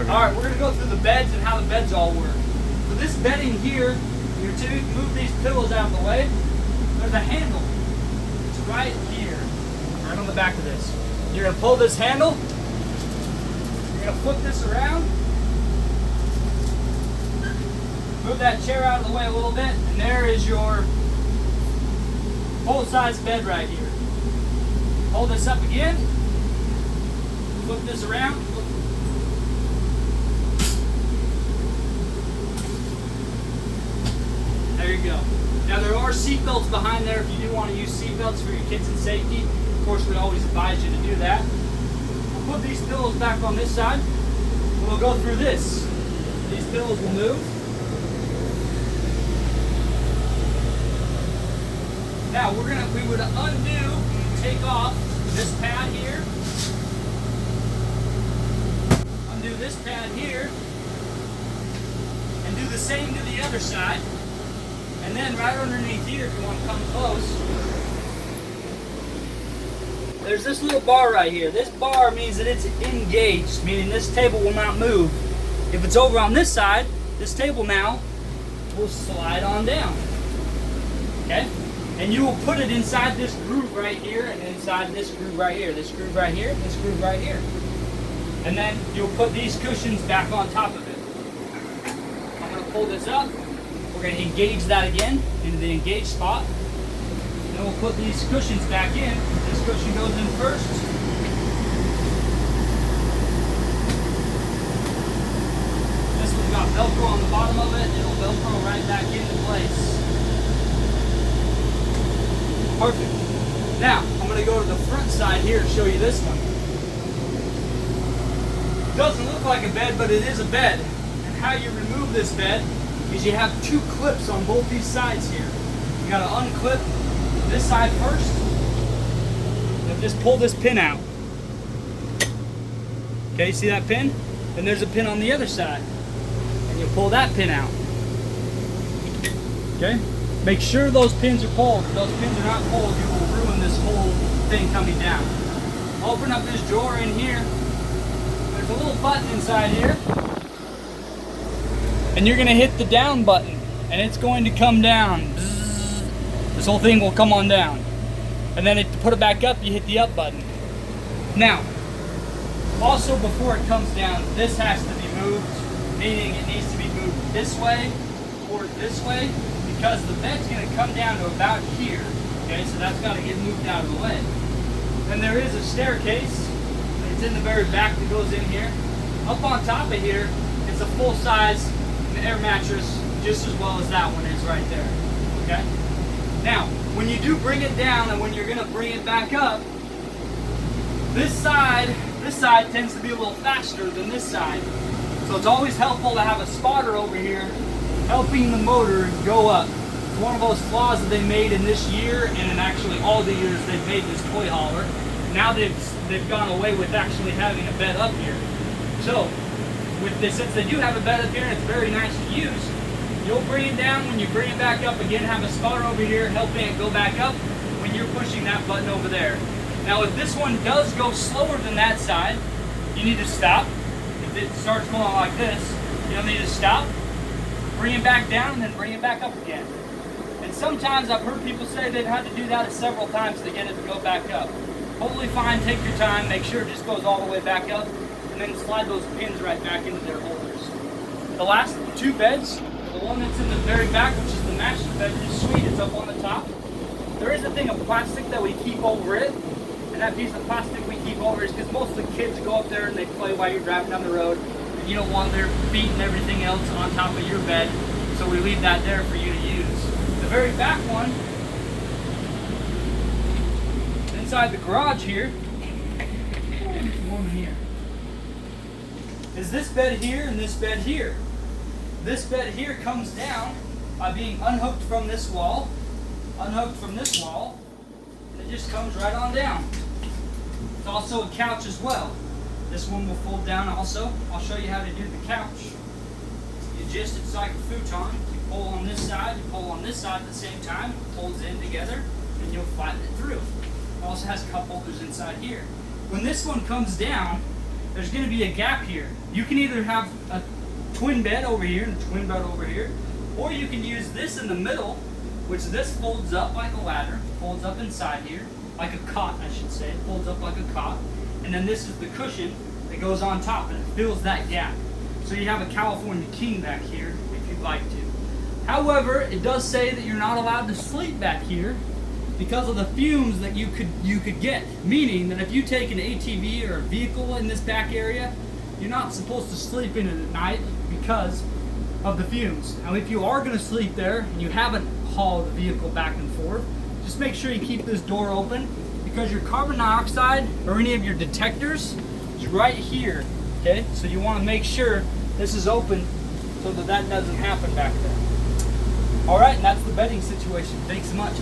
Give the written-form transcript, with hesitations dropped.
Alright, we're going to go through the beds and how the beds all work. For this bedding here, you're to move these pillows out of the way. There's a handle. It's right here, right on the back of this. You're going to pull this handle. You're going to flip this around. Move that chair out of the way a little bit, and there is your full-size bed right here. Hold this up again. Flip this around. There you go. Now there are seat belts behind there if you do want to use seat belts for your kids and safety. Of course, we always advise you to do that. We'll put these pillows back on this side. We'll go through this. These pillows will move. Now we would undo, take off this pad here. Undo this pad here. And do the same to the other side. And then right underneath here, if you want to come close, there's this little bar right here. This bar means that it's engaged, meaning this table will not move. If it's over on this side, this table now will slide on down. Okay? And you will put it inside this groove right here, and inside this groove right here, this groove right here, this groove right here. And then you'll put these cushions back on top of it. I'm going to pull this up. We're going to engage that again into the engaged spot. Then we'll put these cushions back in. This cushion goes in first. This one's got Velcro on the bottom of it. It'll Velcro right back into place. Perfect. Now, I'm going to go to the front side here and show you this one. It doesn't look like a bed, but it is a bed. And how you remove this bed is you have two clips on both these sides here. You got to unclip this side first, and just pull this pin out. Okay, see that pin? And there's a pin on the other side. And you pull that pin out. Okay? Make sure those pins are pulled. If those pins are not pulled, you will ruin this whole thing coming down. Open up this drawer in here. There's a little button inside here. And you're going to hit the down button. And it's going to come down. This whole thing will come on down. And then to put it back up, you hit the up button. Now, also before it comes down, this has to be moved. Meaning it needs to be moved this way or this way. Because the bed's going to come down to about here. Okay, so that's got to get moved out of the way. And there is a staircase. It's in the very back that goes in here. Up on top of here, it's a full-size air mattress, just as well as that one is right there. Okay? Now, when you do bring it down and when you're going to bring it back up, this side tends to be a little faster than this side. So it's always helpful to have a spotter over here helping the motor go up. It's one of those flaws that they made in this year and in actually all the years they've made this toy hauler. Now they've gone away with actually having a bed up here. So with this, since they do have a bed up here and it's very nice to use, you'll bring it down. When you bring it back up again, have a spotter over here helping it go back up when you're pushing that button over there. Now if this one does go slower than that side, you need to stop. If it starts going like this, you'll need to stop. Bring it back down and then bring it back up again. And sometimes I've heard people say they've had to do that several times to get it to go back up. Totally fine, take your time, make sure it just goes all the way back up, and then slide those pins right back into their holders. The last two beds, the one that's in the very back, which is the master bed, is sweet, it's up on the top. There is a thing of plastic that we keep over it, and that piece of plastic we keep over is because most of the kids go up there and they play while you're driving down the road. You don't want their feet and everything else on top of your bed, so we leave that there for you to use. The very back one, inside the garage here, is this bed here and this bed here. This bed here comes down by being unhooked from this wall, and it just comes right on down. It's also a couch as well. This one will fold down also. I'll show you how to do the couch. It's like a futon. You pull on this side, you pull on this side at the same time, it folds in together, and you'll flatten it through. It also has cup holders inside here. When this one comes down, there's going to be a gap here. You can either have a twin bed over here and a twin bed over here, or you can use this in the middle, which this folds up like a ladder, folds up inside here, like a cot I should say, it folds up like a cot, and then this is the cushion that goes on top and it fills that gap. So you have a California king back here if you'd like to. However, it does say that you're not allowed to sleep back here because of the fumes that you could get. Meaning that if you take an ATV or a vehicle in this back area, you're not supposed to sleep in it at night because of the fumes. Now if you are going to sleep there and you haven't hauled the vehicle back and forth, just make sure you keep this door open because your carbon dioxide or any of your detectors is right here. Okay, so you want to make sure this is open so that that doesn't happen back there. All right, and that's the bedding situation. Thanks so much.